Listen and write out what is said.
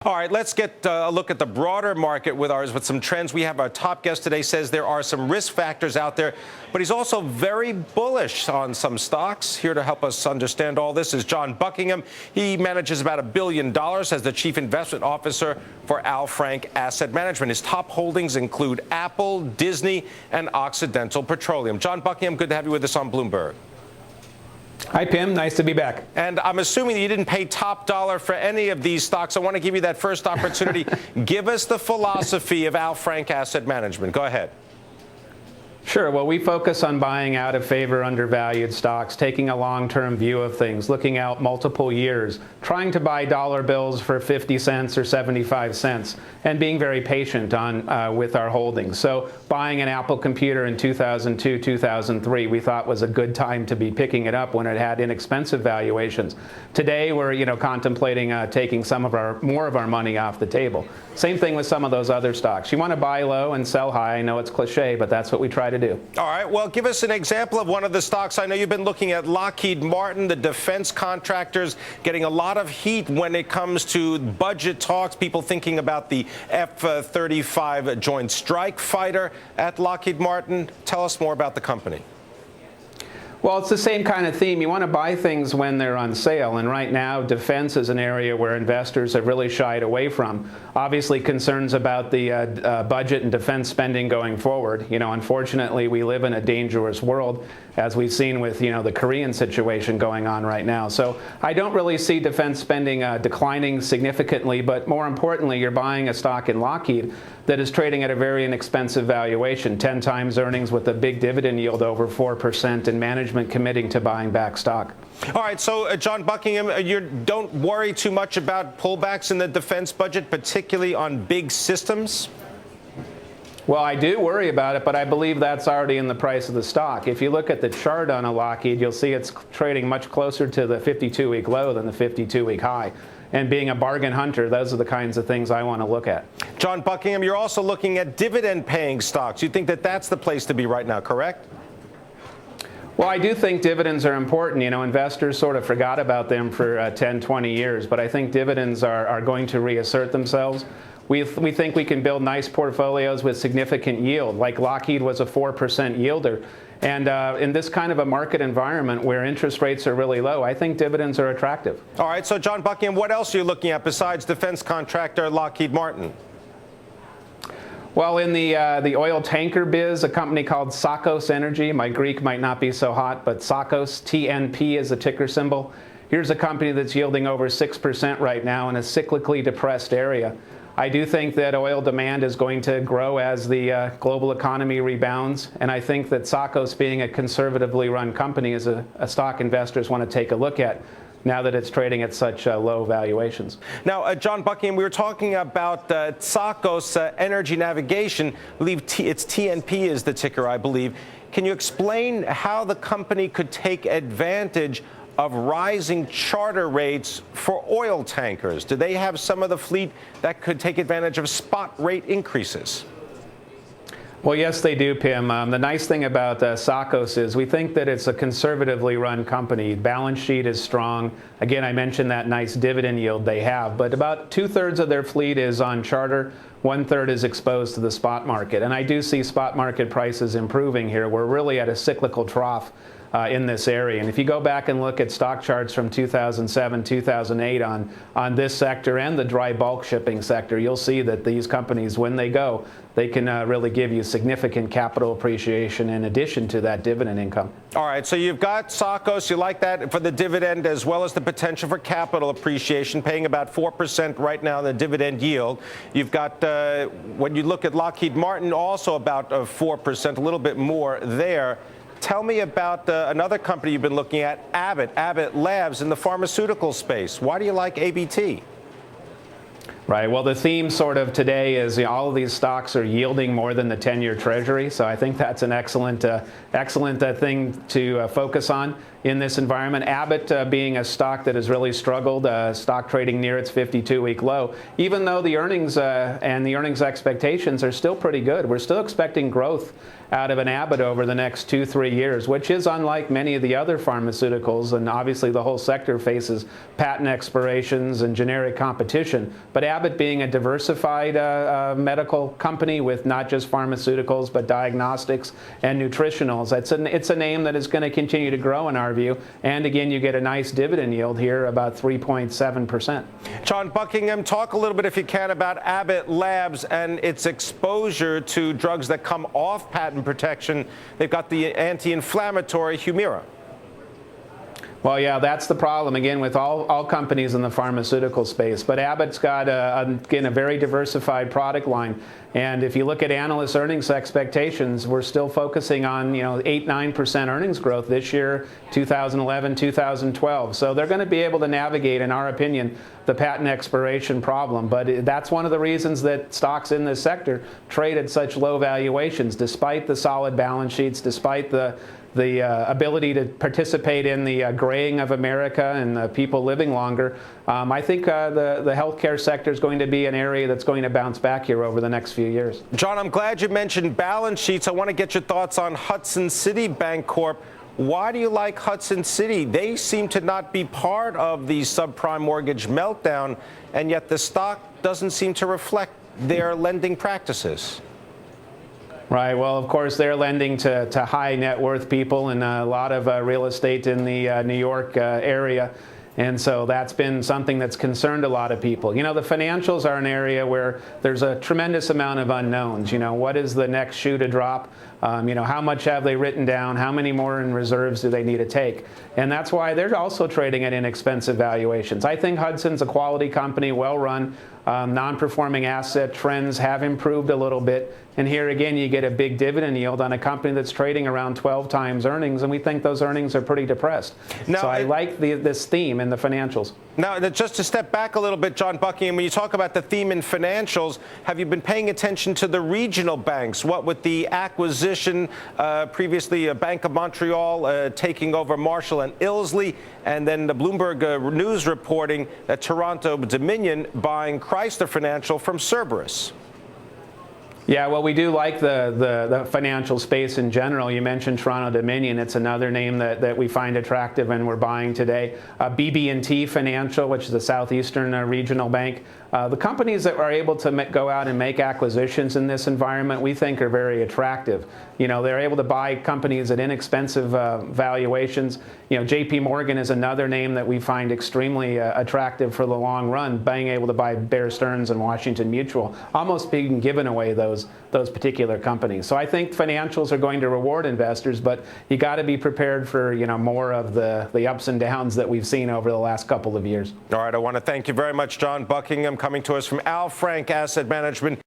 All right, let's get a look at the broader market with some trends. We have our top guest today says there are some risk factors out there, but he's also very bullish on some stocks. Here to help us understand all this is John Buckingham. He manages about $1 billion as the chief investment officer for Al Frank Asset Management. His top holdings include Apple, Disney, and Occidental Petroleum. John Buckingham, good to have you with us on Bloomberg. Hi, Pimm. Nice to be back. And I'm assuming that you didn't pay top dollar for any of these stocks. I want to give you that first opportunity. Give us the philosophy of Al Frank Asset Management. Go ahead. Sure. Well, we focus on buying out of favor undervalued stocks, taking a long-term view of things, looking out multiple years, trying to buy dollar bills for 50 cents or 75 cents, and being very patient with our holdings. So buying an Apple computer in 2002, 2003, we thought was a good time to be picking it up when it had inexpensive valuations. Today, we're contemplating taking more of our money off the table. Same thing with some of those other stocks. You want to buy low and sell high. I know it's cliche, but that's what we try to do. All right. Well, give us an example of one of the stocks. I know you've been looking at Lockheed Martin, the defense contractors, getting a lot of heat when it comes to budget talks. People thinking about the F-35 Joint Strike Fighter at Lockheed Martin. Tell us more about the company. Well, it's the same kind of theme. You want to buy things when they're on sale, and right now defense is an area where investors have really shied away from. Obviously concerns about the budget and defense spending going forward. Unfortunately, we live in a dangerous world, as we've seen with the Korean situation going on right now. So I don't really see defense spending declining significantly, but more importantly, you're buying a stock in Lockheed that is trading at a very inexpensive valuation, 10 times earnings with a big dividend yield over 4% and management committing to buying back stock. All right, so John Buckingham, you don't worry too much about pullbacks in the defense budget, particularly on big systems? Well, I do worry about it, but I believe that's already in the price of the stock. If you look at the chart on a Lockheed, you'll see it's trading much closer to the 52-week low than the 52-week high. And being a bargain hunter, those are the kinds of things I want to look at. John Buckingham, you're also looking at dividend-paying stocks. You think that that's the place to be right now, correct? Well, I do think dividends are important. Investors sort of forgot about them for 10, 20 years, but I think dividends are going to reassert themselves. We think we can build nice portfolios with significant yield, like Lockheed was a 4% yielder. And in this kind of a market environment where interest rates are really low, I think dividends are attractive. All right, so John Buckingham, what else are you looking at besides defense contractor Lockheed Martin? Well, in the oil tanker biz, a company called Tsakos Energy. My Greek might not be so hot, but Tsakos, TNP is the ticker symbol. Here's a company that's yielding over 6% right now in a cyclically depressed area. I do think that oil demand is going to grow as the global economy rebounds, and I think that Tsakos, being a conservatively run company, is a stock investors want to take a look at now that it's trading at such low valuations. Now, John Buckingham, we were talking about Tsakos Energy Navigation. I believe it's TNP is the ticker, I believe. Can you explain how the company could take advantage of rising charter rates for oil tankers? Do they have some of the fleet that could take advantage of spot rate increases? Well, yes, they do, Pimm. The nice thing about Tsakos is we think that it's a conservatively run company. Balance sheet is strong. Again, I mentioned that nice dividend yield they have, but about 2/3 of their fleet is on charter. 1/3 is exposed to the spot market. And I do see spot market prices improving here. We're really at a cyclical trough in this area. And if you go back and look at stock charts from 2007, 2008 on this sector and the dry bulk shipping sector, you'll see that these companies, when they go, they can really give you significant capital appreciation in addition to that dividend income. All right, so you've got Tsakos. You like that for the dividend as well as the potential for capital appreciation, paying about 4% right now in the dividend yield. You've got, when you look at Lockheed Martin, also about 4%, a little bit more there. Tell me about another company you've been looking at, Abbott Labs in the pharmaceutical space. Why do you like ABT? Right. Well, the theme sort of today is all of these stocks are yielding more than the 10-year Treasury. So I think that's an excellent thing to focus on. in this environment. Abbott being a stock that has really struggled, stock trading near its 52-week low, even though the earnings and the earnings expectations are still pretty good. We're still expecting growth out of an Abbott over the next 2-3 years, which is unlike many of the other pharmaceuticals, and obviously the whole sector faces patent expirations and generic competition. But Abbott being a diversified medical company with not just pharmaceuticals but diagnostics and nutritionals, it's a name that is going to continue to grow in our view. And again, you get a nice dividend yield here, about 3.7%. John Buckingham, talk a little bit, if you can, about Abbott Labs and its exposure to drugs that come off patent protection. They've got the anti-inflammatory Humira. Well, yeah, that's the problem, again, with all companies in the pharmaceutical space. But Abbott's got, again, a very diversified product line. And if you look at analyst earnings expectations, we're still focusing on, 8-9% earnings growth this year, 2011, 2012. So they're going to be able to navigate, in our opinion, the patent expiration problem. But that's one of the reasons that stocks in this sector trade at such low valuations, despite the solid balance sheets, despite the ability to participate in the graying of America and people living longer. I think the healthcare sector is going to be an area that's going to bounce back here over the next few years. John, I'm glad you mentioned balance sheets. I want to get your thoughts on Hudson City Bancorp. Why do you like Hudson City? They seem to not be part of the subprime mortgage meltdown, and yet the stock doesn't seem to reflect their lending practices. Right. Well, of course, they're lending to high net worth people and a lot of real estate in the New York area. And so that's been something that's concerned a lot of people. The financials are an area where there's a tremendous amount of unknowns. What is the next shoe to drop? How much have they written down? How many more in reserves do they need to take? And that's why they're also trading at inexpensive valuations. I think Hudson's a quality company, well run. Non-performing asset trends have improved a little bit. And here again, you get a big dividend yield on a company that's trading around 12 times earnings, and we think those earnings are pretty depressed. Now, so I like this theme in the financials. Now, just to step back a little bit, John Buckingham, when you talk about the theme in financials, have you been paying attention to the regional banks? What with the acquisition previously, Bank of Montreal taking over Marshall and Ilsley, and then the Bloomberg News reporting that Toronto Dominion buying Chrysler Financial from Cerberus? Yeah, well, we do like the financial space in general. You mentioned Toronto Dominion. It's another name that we find attractive and we're buying today. BB&T Financial, which is a southeastern regional bank. The companies that are able to go out and make acquisitions in this environment, we think are very attractive. They're able to buy companies at inexpensive valuations. JP Morgan is another name that we find extremely attractive for the long run, being able to buy Bear Stearns and Washington Mutual, almost being given away those particular companies. So I think financials are going to reward investors, but you got to be prepared for more of the ups and downs that we've seen over the last couple of years. All right, I want to thank you very much, John Buckingham, coming to us from Al Frank Asset Management.